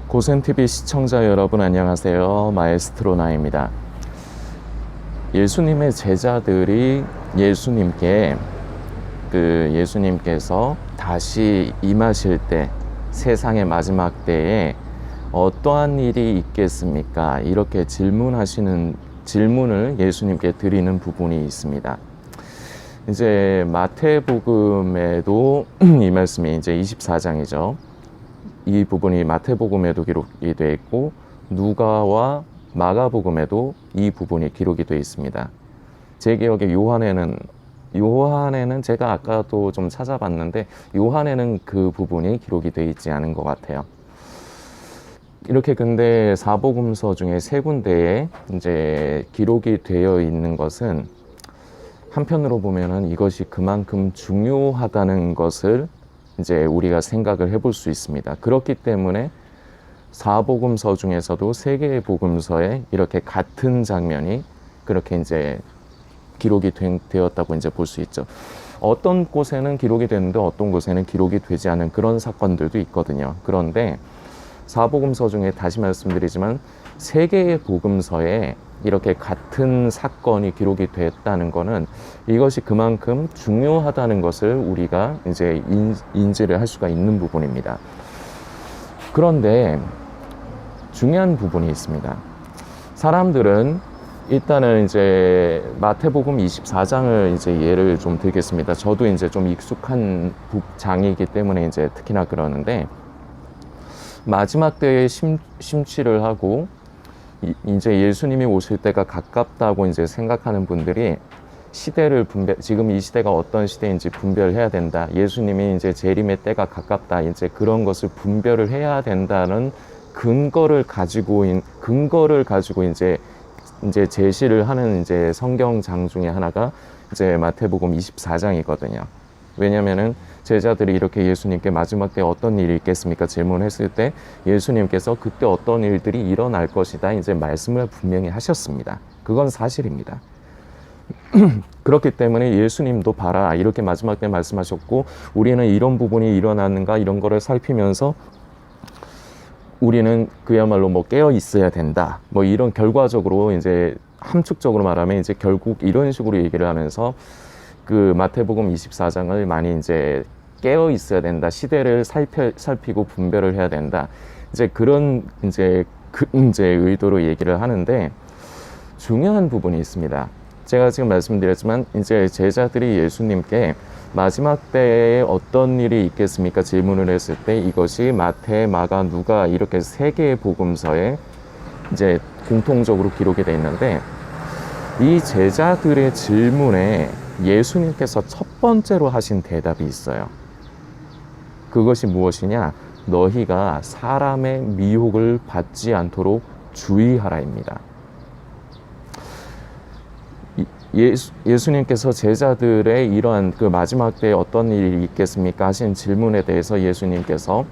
고센TV 시청자 여러분 안녕하세요. 마에스트로 나입니다. 예수님의 제자들이 예수님께서 다시 임하실 때, 세상의 마지막 때에 어떠한 일이 있겠습니까? 이렇게 질문을 예수님께 드리는 부분이 있습니다. 이제 마태복음에도 이 말씀이 이제 24장이죠. 이 부분이 마태복음에도 기록이 되어 있고 누가와 마가복음에도 이 부분이 기록이 되어 있습니다. 제 기억에 요한에는 제가 아까도 좀 찾아봤는데 요한에는 그 부분이 기록이 되어 있지 않은 것 같아요. 이렇게 근데 사복음서 중에 세 군데에 이제 기록이 되어 있는 것은 한편으로 보면은 이것이 그만큼 중요하다는 것을 이제 우리가 생각을 해볼 수 있습니다. 그렇기 때문에 사복음서 중에서도 세 개의 복음서에 이렇게 같은 장면이 그렇게 이제 기록이 되었다고 이제 볼 수 있죠. 어떤 곳에는 기록이 되는데 어떤 곳에는 기록이 되지 않은 그런 사건들도 있거든요. 그런데 사복음서 중에 다시 말씀드리지만 세 개의 복음서에 이렇게 같은 사건이 기록이 됐다는 것은 이것이 그만큼 중요하다는 것을 우리가 이제 인지를 할 수가 있는 부분입니다. 그런데 중요한 부분이 있습니다. 사람들은 일단은 이제 마태복음 24장을 이제 예를 좀 들겠습니다. 저도 이제 좀 익숙한 장이기 때문에 이제 특히나 그러는데 마지막 때에 심취를 하고 이제 예수님이 오실 때가 가깝다고 이제 생각하는 분들이 지금 이 시대가 어떤 시대인지 분별해야 된다. 예수님이 이제 재림의 때가 가깝다. 이제 그런 것을 분별을 해야 된다는 근거를 가지고 이제 제시를 하는 이제 성경장 중에 하나가 이제 마태복음 24장이거든요. 왜냐면은 제자들이 이렇게 예수님께 마지막 때 어떤 일이 있겠습니까? 질문했을 때 예수님께서 그때 어떤 일들이 일어날 것이다 이제 말씀을 분명히 하셨습니다. 그건 사실입니다. 그렇기 때문에 예수님도 봐라 이렇게 마지막 때 말씀하셨고 우리는 이런 부분이 일어나는가 이런 거를 살피면서 우리는 그야말로 뭐 깨어 있어야 된다. 뭐 이런 결과적으로 이제 함축적으로 말하면 이제 결국 이런 식으로 얘기를 하면서 그 마태복음 24장을 많이 이제 깨어 있어야 된다. 시대를 살피고 분별을 해야 된다. 이제 그런 이제 의도로 얘기를 하는데 중요한 부분이 있습니다. 제가 지금 말씀드렸지만 이제 제자들이 예수님께 마지막 때에 어떤 일이 있겠습니까? 질문을 했을 때 이것이 마태, 마가, 누가 이렇게 세 개의 복음서에 이제 공통적으로 기록이 되어 있는데 이 제자들의 질문에 예수님께서 첫 번째로 하신 대답이 있어요. 그것이 무엇이냐? 너희가 사람의 미혹을 받지 않도록 주의하라입니다. 예수님께서 제자들의 이러한 그 마지막 때에 어떤 일이 있겠습니까? 하신 질문에 대해서 예수님께서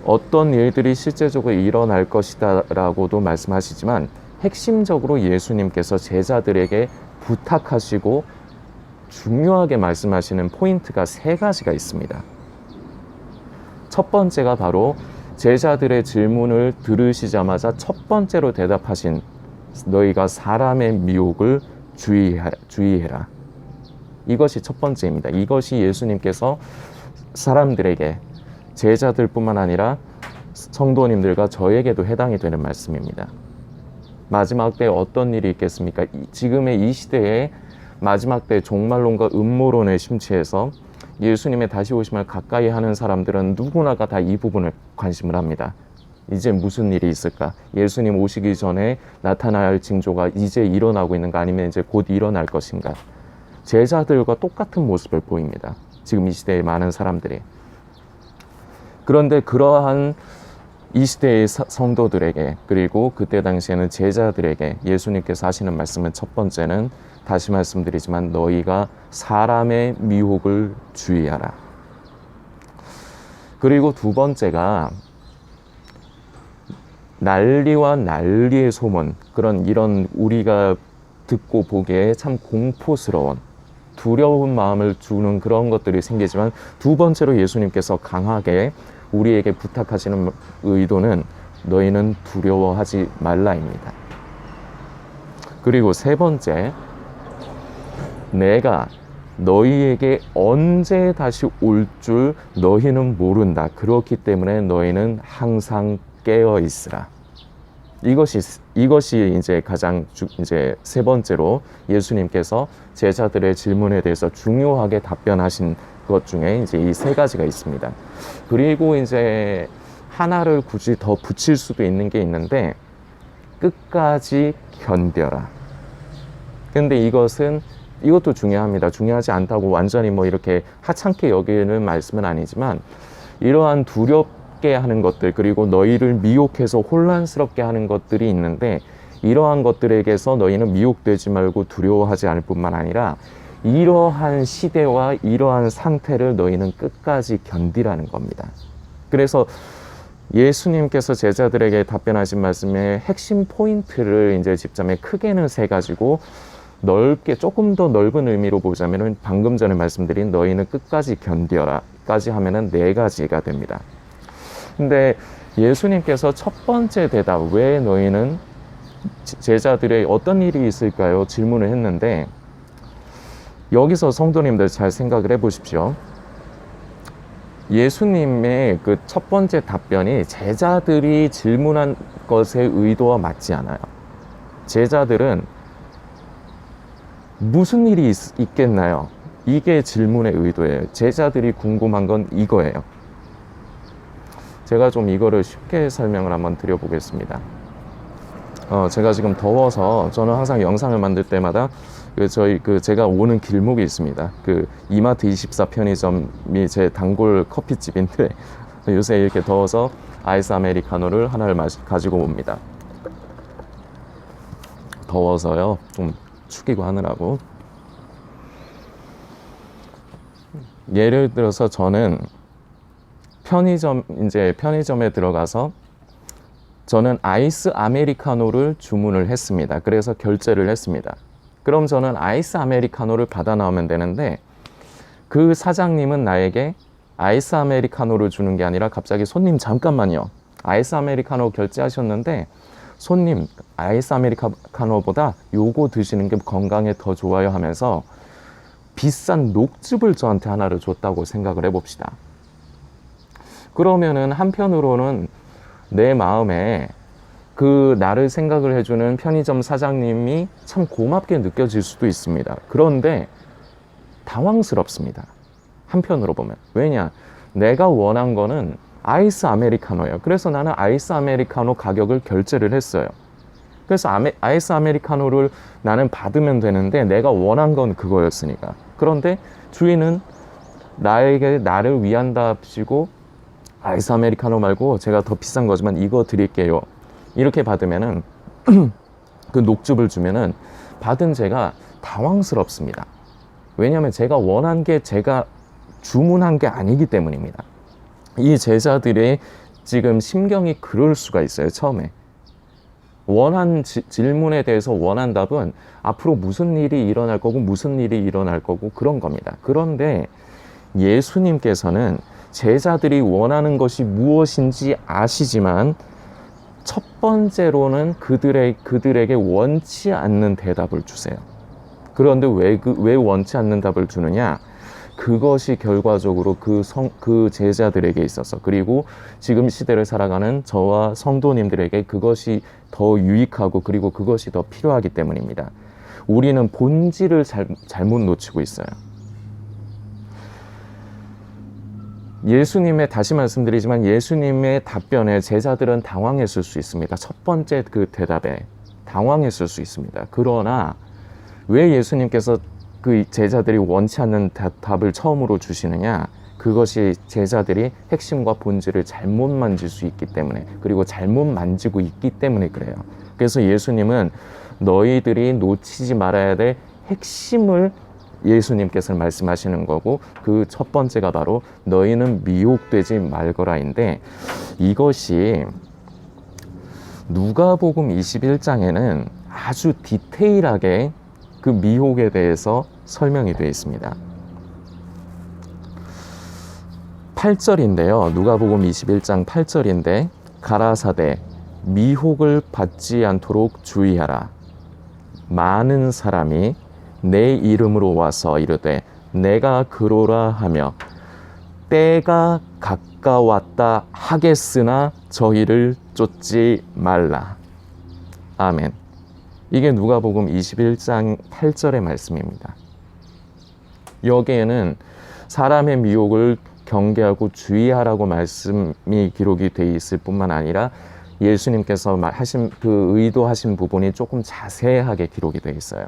어떤 일들이 실제적으로 일어날 것이다 라고도 말씀하시지만 핵심적으로 예수님께서 제자들에게 부탁하시고 중요하게 말씀하시는 포인트가 세 가지가 있습니다. 첫 번째가 바로 제자들의 질문을 들으시자마자 첫 번째로 대답하신 너희가 사람의 미혹을 주의해라. 이것이 첫 번째입니다. 이것이 예수님께서 사람들에게 제자들뿐만 아니라 성도님들과 저에게도 해당이 되는 말씀입니다. 마지막 때에 어떤 일이 있겠습니까? 지금의 이 시대에 마지막 때 종말론과 음모론에 심취해서 예수님의 다시 오심을 가까이 하는 사람들은 누구나가 다 이 부분을 관심을 합니다. 이제 무슨 일이 있을까? 예수님 오시기 전에 나타날 징조가 이제 일어나고 있는가 아니면 이제 곧 일어날 것인가? 제자들과 똑같은 모습을 보입니다. 지금 이 시대의 많은 사람들이. 그런데 그러한 이 시대의 성도들에게 그리고 그때 당시에는 제자들에게 예수님께서 하시는 말씀은 첫 번째는 다시 말씀드리지만 너희가 사람의 미혹을 주의하라. 그리고 두 번째가 난리와 난리의 소문 이런 우리가 듣고 보기에 참 공포스러운 두려운 마음을 주는 그런 것들이 생기지만 두 번째로 예수님께서 강하게 우리에게 부탁하시는 의도는 너희는 두려워하지 말라입니다. 그리고 세 번째, 내가 너희에게 언제 다시 올 줄 너희는 모른다. 그렇기 때문에 너희는 항상 깨어 있으라. 이것이 이제 가장 이제 세 번째로 예수님께서 제자들의 질문에 대해서 중요하게 답변하신 것 중에 이제 이 세 가지가 있습니다. 그리고 이제 하나를 굳이 더 붙일 수도 있는 게 있는데, 끝까지 견뎌라. 근데 이것도 중요합니다. 중요하지 않다고 완전히 뭐 이렇게 하찮게 여기는 말씀은 아니지만, 이러한 두렵게 하는 것들, 그리고 너희를 미혹해서 혼란스럽게 하는 것들이 있는데, 이러한 것들에게서 너희는 미혹되지 말고 두려워하지 않을 뿐만 아니라, 이러한 시대와 이러한 상태를 너희는 끝까지 견디라는 겁니다. 그래서 예수님께서 제자들에게 답변하신 말씀의 핵심 포인트를 이제 집자매 크게는 세 가지고, 넓게 조금 더 넓은 의미로 보자면은 방금 전에 말씀드린 너희는 끝까지 견뎌라까지 하면은 네 가지가 됩니다. 근데 예수님께서 첫 번째 대답, 왜 너희는, 제자들의 어떤 일이 있을까요? 질문을 했는데, 여기서 성도님들 잘 생각을 해 보십시오. 예수님의 그 첫 번째 답변이 제자들이 질문한 것의 의도와 맞지 않아요. 제자들은 무슨 일이 있겠나요? 이게 질문의 의도예요. 제자들이 궁금한 건 이거예요. 제가 좀 이거를 쉽게 설명을 한번 드려보겠습니다. 제가 지금 더워서, 저는 항상 영상을 만들 때마다 제가 오는 길목이 있습니다. 이마트 24 편의점이 제 단골 커피집인데, 요새 이렇게 더워서 아이스 아메리카노를 하나를 가지고 옵니다. 더워서요, 좀 축이고 하느라고. 예를 들어서 저는 편의점에 들어가서 저는 아이스 아메리카노를 주문을 했습니다. 그래서 결제를 했습니다. 그럼 저는 아이스 아메리카노를 받아 나오면 되는데, 그 사장님은 나에게 아이스 아메리카노를 주는 게 아니라 갑자기, 손님 잠깐만요, 아이스 아메리카노 결제하셨는데 손님, 아이스 아메리카노보다 요거 드시는 게 건강에 더 좋아요 하면서 비싼 녹즙을 저한테 하나를 줬다고 생각을 해봅시다. 그러면은 한편으로는 내 마음에 그 나를 생각을 해주는 편의점 사장님이 참 고맙게 느껴질 수도 있습니다. 그런데 당황스럽습니다. 한편으로 보면. 왜냐? 내가 원한 거는 아이스 아메리카노예요. 그래서 나는 아이스 아메리카노 가격을 결제를 했어요. 그래서 아이스 아메리카노를 나는 받으면 되는데, 내가 원한 건 그거였으니까. 그런데 주인은 나를 위한답시고 아이스 아메리카노 말고 제가 더 비싼 거지만 이거 드릴게요, 이렇게 받으면은 그 녹즙을 주면은 받은 제가 당황스럽습니다. 왜냐하면 제가 원한 게 제가 주문한 게 아니기 때문입니다. 이 제자들의 지금 심경이 그럴 수가 있어요. 처음에 원한 질문에 대해서 원한 답은 앞으로 무슨 일이 일어날 거고 무슨 일이 일어날 거고 그런 겁니다. 그런데 예수님께서는 제자들이 원하는 것이 무엇인지 아시지만, 첫 번째로는 그들에게 원치 않는 대답을 주세요. 그런데 왜 원치 않는 답을 주느냐? 그것이 결과적으로 그 제자들에게 있어서, 그리고 지금 시대를 살아가는 저와 성도님들에게 그것이 더 유익하고, 그리고 그것이 더 필요하기 때문입니다. 우리는 본질을 잘못 놓치고 있어요. 다시 말씀드리지만 예수님의 답변에 제자들은 당황했을 수 있습니다. 첫 번째 그 대답에 당황했을 수 있습니다. 그러나 왜 예수님께서 그 제자들이 원치 않는 답을 처음으로 주시느냐? 그것이 제자들이 핵심과 본질을 잘못 만질 수 있기 때문에, 그리고 잘못 만지고 있기 때문에 그래요. 그래서 예수님은 너희들이 놓치지 말아야 될 핵심을 예수님께서는 말씀하시는 거고, 그 첫 번째가 바로 너희는 미혹되지 말거라인데, 이것이 누가복음 21장에는 아주 디테일하게 그 미혹에 대해서 설명이 되어 있습니다. 8절인데요. 누가복음 21장 8절인데, 가라사대 미혹을 받지 않도록 주의하라. 많은 사람이 내 이름으로 와서 이르되 내가 그로라 하며 때가 가까웠다 하겠으나 저희를 쫓지 말라. 아멘. 이게 누가복음 21장 8절의 말씀입니다. 여기에는 사람의 미혹을 경계하고 주의하라고 말씀이 기록이 돼 있을 뿐만 아니라 예수님께서 하신 그 의도하신 부분이 조금 자세하게 기록이 돼 있어요.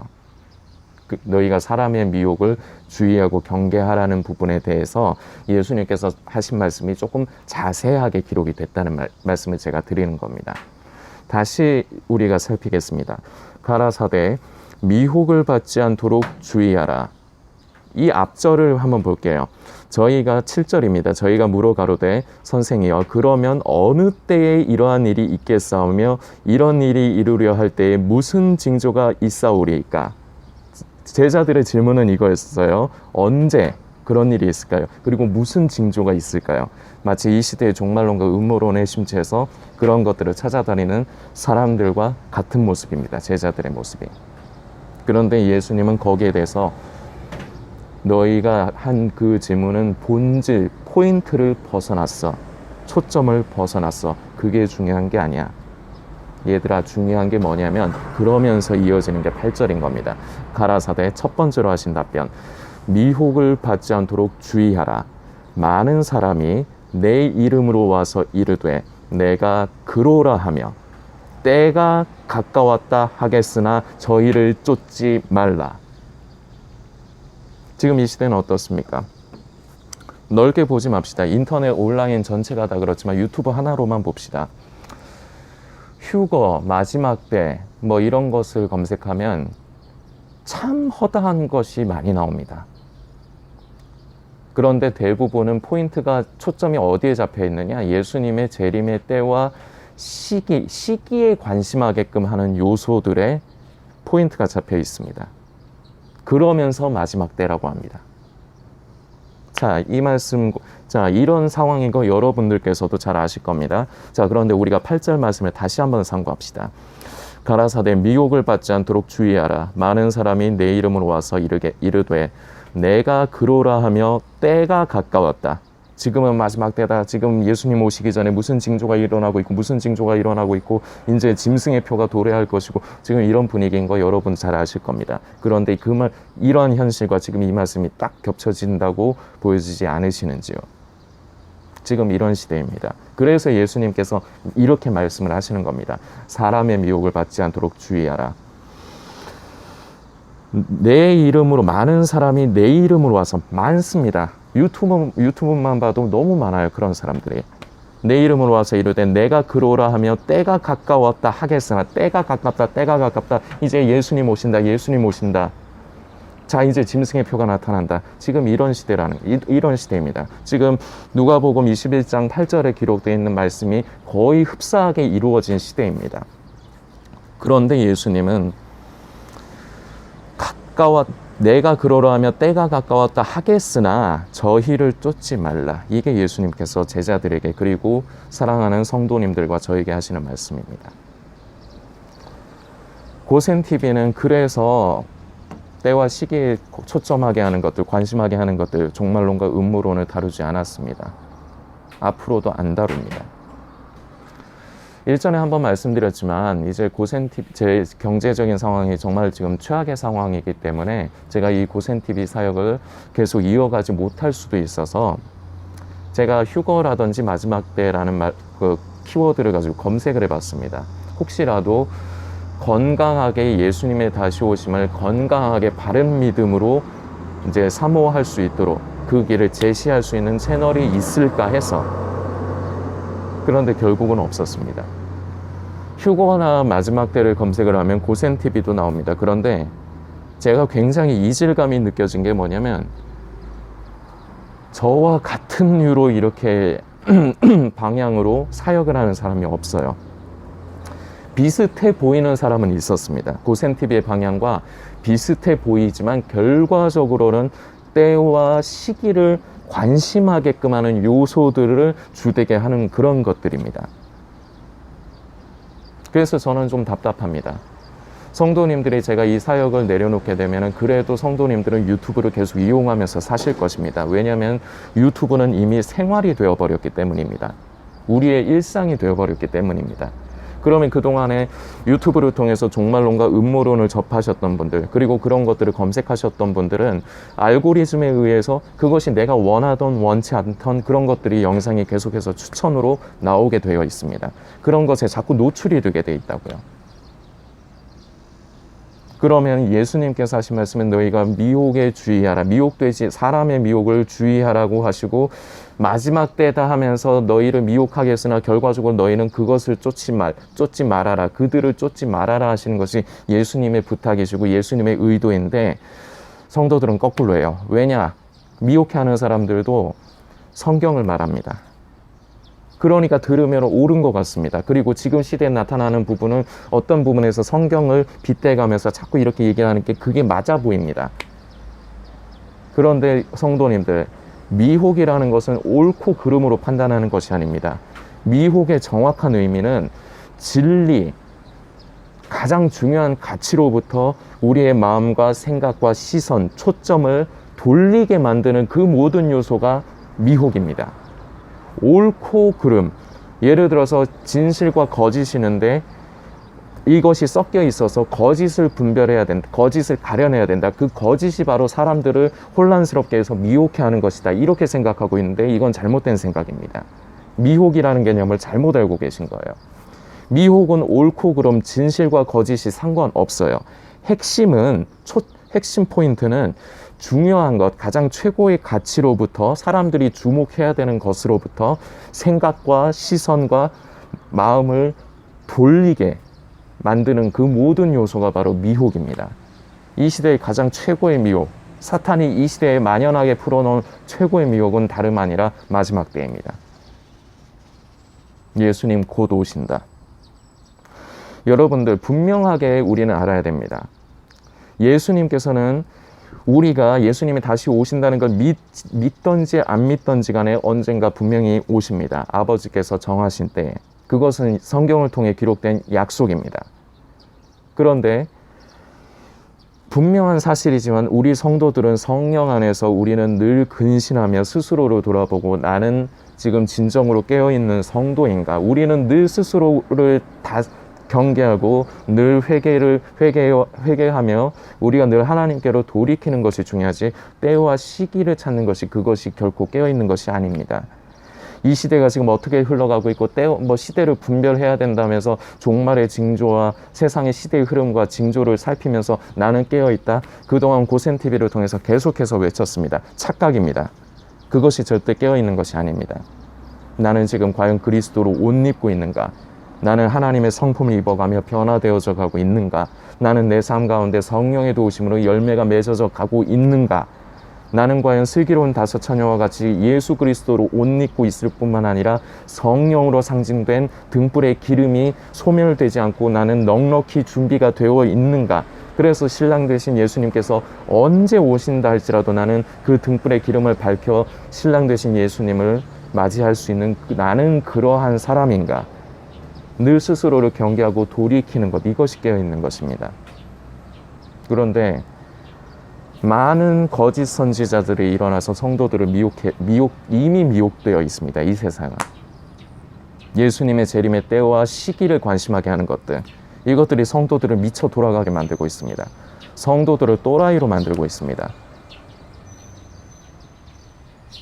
너희가 사람의 미혹을 주의하고 경계하라는 부분에 대해서 예수님께서 하신 말씀이 조금 자세하게 기록이 됐다는 말씀을 제가 드리는 겁니다. 다시 우리가 살피겠습니다. 가라사대 미혹을 받지 않도록 주의하라. 이 앞절을 한번 볼게요. 저희가 7절입니다. 저희가 물어 가로되 선생이여 그러면 어느 때에 이러한 일이 있겠사오며 이런 일이 이루려 할 때에 무슨 징조가 있사오리이까? 제자들의 질문은 이거였어요. 언제 그런 일이 있을까요? 그리고 무슨 징조가 있을까요? 마치 이 시대의 종말론과 음모론에 심취해서 그런 것들을 찾아다니는 사람들과 같은 모습입니다. 제자들의 모습이. 그런데 예수님은 거기에 대해서 너희가 한 그 질문은 본질, 포인트를 벗어났어. 초점을 벗어났어. 그게 중요한 게 아니야. 얘들아, 중요한 게 뭐냐면 그러면서 이어지는 게 8절인 겁니다. 가라사대 첫 번째로 하신 답변. 미혹을 받지 않도록 주의하라. 많은 사람이 내 이름으로 와서 이르되 내가 그로라 하며 때가 가까웠다 하겠으나 저희를 쫓지 말라. 지금 이 시대는 어떻습니까? 넓게 보지 맙시다. 인터넷 온라인 전체가 다 그렇지만 유튜브 하나로만 봅시다. 휴거, 마지막 때 뭐 이런 것을 검색하면 참 허다한 것이 많이 나옵니다. 그런데 대부분은 포인트가 초점이 어디에 잡혀 있느냐? 예수님의 재림의 때와 시기에 관심하게끔 하는 요소들의 포인트가 잡혀 있습니다. 그러면서 마지막 때라고 합니다. 자, 이 말씀, 자, 이런 상황인 거 여러분들께서도 잘 아실 겁니다. 자, 그런데 우리가 8절 말씀을 다시 한번 상고합시다. 가라사대 미혹을 받지 않도록 주의하라. 많은 사람이 내 이름으로 와서 이르되 내가 그로라 하며 때가 가까웠다. 지금은 마지막 때다. 지금 예수님 오시기 전에 무슨 징조가 일어나고 있고 무슨 징조가 일어나고 있고 이제 짐승의 표가 도래할 것이고 지금 이런 분위기인 거 여러분 잘 아실 겁니다. 그런데 이런 현실과 지금 이 말씀이 딱 겹쳐진다고 보여지지 않으시는지요? 지금 이런 시대입니다. 그래서 예수님께서 이렇게 말씀을 하시는 겁니다. 사람의 미혹을 받지 않도록 주의하라. 내 이름으로 많은 사람이 내 이름으로 와서 많습니다. 유튜브만 봐도 너무 많아요. 그런 사람들이. 내 이름으로 와서 이르되 내가 그로라 하며 때가 가까웠다 하겠으나 때가 가깝다. 이제 예수님 오신다. 자, 이제 짐승의 표가 나타난다. 지금 이런 시대입니다. 지금 누가복음 21장 8절에 기록되어 있는 말씀이 거의 흡사하게 이루어진 시대입니다. 그런데 예수님은 내가 그러라 하며 때가 가까웠다 하겠으나 저희를 쫓지 말라. 이게 예수님께서 제자들에게 그리고 사랑하는 성도님들과 저에게 하시는 말씀입니다. 고센TV는 그래서 때와 시기에 초점하게 하는 것들, 관심하게 하는 것들, 종말론과 음모론을 다루지 않았습니다. 앞으로도 안 다룹니다. 일전에 한번 말씀드렸지만 이제 고센TV 제 경제적인 상황이 정말 지금 최악의 상황이기 때문에 제가 이 고센TV 사역을 계속 이어가지 못할 수도 있어서 제가 휴거라든지 마지막 때라는 그 키워드를 가지고 검색을 해봤습니다. 혹시라도 건강하게 예수님의 다시 오심을 건강하게 바른 믿음으로 이제 사모할 수 있도록 그 길을 제시할 수 있는 채널이 있을까 해서. 그런데 결국은 없었습니다. 휴거나 마지막 때를 검색을 하면 고센TV도 나옵니다. 그런데 제가 굉장히 이질감이 느껴진 게 뭐냐면 저와 같은 류로 이렇게 방향으로 사역을 하는 사람이 없어요. 비슷해 보이는 사람은 있었습니다. 고센TV의 방향과 비슷해 보이지만 결과적으로는 때와 시기를 관심하게끔 하는 요소들을 주되게 하는 그런 것들입니다. 그래서 저는 좀 답답합니다. 성도님들이 제가 이 사역을 내려놓게 되면 그래도 성도님들은 유튜브를 계속 이용하면서 사실 것입니다. 왜냐하면 유튜브는 이미 생활이 되어버렸기 때문입니다. 우리의 일상이 되어버렸기 때문입니다. 그러면 그동안에 유튜브를 통해서 종말론과 음모론을 접하셨던 분들, 그리고 그런 것들을 검색하셨던 분들은 알고리즘에 의해서 그것이 내가 원하던 원치 않던 그런 것들이 영상이 계속해서 추천으로 나오게 되어 있습니다. 그런 것에 자꾸 노출이 되게 돼 있다고요. 그러면 예수님께서 하신 말씀은 너희가 미혹에 주의하라. 미혹되지, 사람의 미혹을 주의하라고 하시고 마지막 때다 하면서 너희를 미혹하겠으나 결과적으로 너희는 그것을 쫓지 말아라. 그들을 쫓지 말아라 하시는 것이 예수님의 부탁이시고 예수님의 의도인데 성도들은 거꾸로 해요. 왜냐? 미혹해하는 사람들도 성경을 말합니다. 그러니까 들으면 옳은 것 같습니다. 그리고 지금 시대에 나타나는 부분은 어떤 부분에서 성경을 빗대가면서 자꾸 이렇게 얘기하는 게 그게 맞아 보입니다. 그런데 성도님들, 미혹이라는 것은 옳고 그름으로 판단하는 것이 아닙니다. 미혹의 정확한 의미는 진리, 가장 중요한 가치로부터 우리의 마음과 생각과 시선, 초점을 돌리게 만드는 그 모든 요소가 미혹입니다. 옳고 그름, 예를 들어서 진실과 거짓이는데 이것이 섞여 있어서 거짓을 분별해야 된다, 거짓을 가려내야 된다. 그 거짓이 바로 사람들을 혼란스럽게 해서 미혹해 하는 것이다, 이렇게 생각하고 있는데 이건 잘못된 생각입니다. 미혹이라는 개념을 잘못 알고 계신 거예요. 미혹은 옳고 그름, 진실과 거짓이 상관없어요. 핵심 포인트는 중요한 것, 가장 최고의 가치로부터 사람들이 주목해야 되는 것으로부터 생각과 시선과 마음을 돌리게 만드는 그 모든 요소가 바로 미혹입니다. 이 시대의 가장 최고의 미혹, 사탄이 이 시대에 만연하게 풀어놓은 최고의 미혹은 다름 아니라 마지막 때입니다. 예수님 곧 오신다. 여러분들, 분명하게 우리는 알아야 됩니다. 예수님께서는 우리가 예수님이 다시 오신다는 걸 믿던지 안 믿던지 간에 언젠가 분명히 오십니다. 아버지께서 정하신 때에. 그것은 성경을 통해 기록된 약속입니다. 그런데 분명한 사실이지만 우리 성도들은 성령 안에서 우리는 늘 근신하며 스스로를 돌아보고 나는 지금 진정으로 깨어있는 성도인가? 우리는 늘 스스로를 경계하고 늘 회개하며 우리가 늘 하나님께로 돌이키는 것이 중요하지 때와 시기를 찾는 것이 그것이 결코 깨어있는 것이 아닙니다. 이 시대가 지금 어떻게 흘러가고 있고 시대를 분별해야 된다면서 종말의 징조와 세상의 시대의 흐름과 징조를 살피면서 나는 깨어있다. 그동안 고센TV를 통해서 계속해서 외쳤습니다. 착각입니다. 그것이 절대 깨어있는 것이 아닙니다. 나는 지금 과연 그리스도로 옷 입고 있는가? 나는 하나님의 성품을 입어가며 변화되어져 가고 있는가? 나는 내 삶 가운데 성령의 도우심으로 열매가 맺어져 가고 있는가? 나는 과연 슬기로운 다섯 처녀와 같이 예수 그리스도로 옷 입고 있을 뿐만 아니라 성령으로 상징된 등불의 기름이 소멸되지 않고 나는 넉넉히 준비가 되어 있는가? 그래서 신랑 되신 예수님께서 언제 오신다 할지라도 나는 그 등불의 기름을 밝혀 신랑 되신 예수님을 맞이할 수 있는 나는 그러한 사람인가? 늘 스스로를 경계하고 돌이키는 것, 이것이 깨어있는 것입니다. 그런데 많은 거짓 선지자들이 일어나서 성도들을 이미 미혹되어 있습니다. 이 세상은. 예수님의 재림의 때와 시기를 관심하게 하는 것들, 이것들이 성도들을 미쳐 돌아가게 만들고 있습니다. 성도들을 또라이로 만들고 있습니다.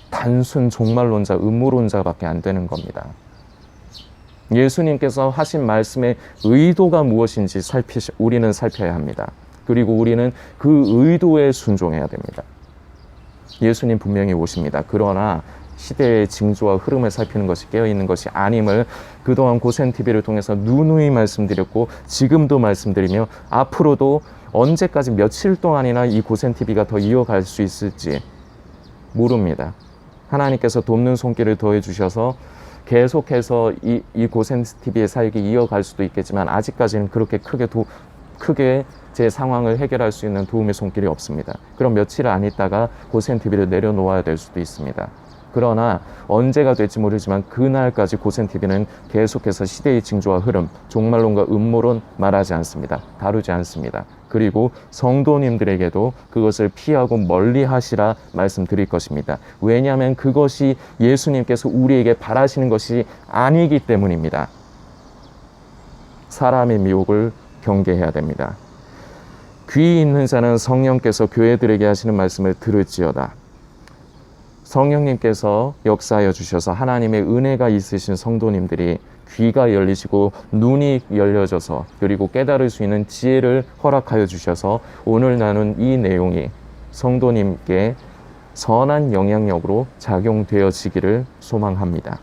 단순 종말론자, 음모론자밖에 안 되는 겁니다. 예수님께서 하신 말씀의 의도가 무엇인지 우리는 살펴야 합니다. 그리고 우리는 그 의도에 순종해야 됩니다. 예수님 분명히 오십니다. 그러나 시대의 징조와 흐름을 살피는 것이 깨어있는 것이 아님을 그동안 고센TV를 통해서 누누이 말씀드렸고 지금도 말씀드리며 앞으로도 언제까지 며칠 동안이나 이 고센TV가 더 이어갈 수 있을지 모릅니다. 하나님께서 돕는 손길을 더해 주셔서 계속해서 이 고센TV의 사역이 이어갈 수도 있겠지만 아직까지는 그렇게 크게 제 상황을 해결할 수 있는 도움의 손길이 없습니다. 그럼 며칠 안 있다가 고센TV를 내려놓아야 될 수도 있습니다. 그러나 언제가 될지 모르지만 그날까지 고센TV는 계속해서 시대의 징조와 흐름, 종말론과 음모론 말하지 않습니다. 다루지 않습니다. 그리고 성도님들에게도 그것을 피하고 멀리 하시라 말씀드릴 것입니다. 왜냐하면 그것이 예수님께서 우리에게 바라시는 것이 아니기 때문입니다. 사람의 미혹을 경계해야 됩니다. 귀 있는 자는 성령께서 교회들에게 하시는 말씀을 들을지어다. 성령님께서 역사하여 주셔서 하나님의 은혜가 있으신 성도님들이 귀가 열리시고 눈이 열려져서 그리고 깨달을 수 있는 지혜를 허락하여 주셔서 오늘 나눈 이 내용이 성도님께 선한 영향력으로 작용되어지기를 소망합니다.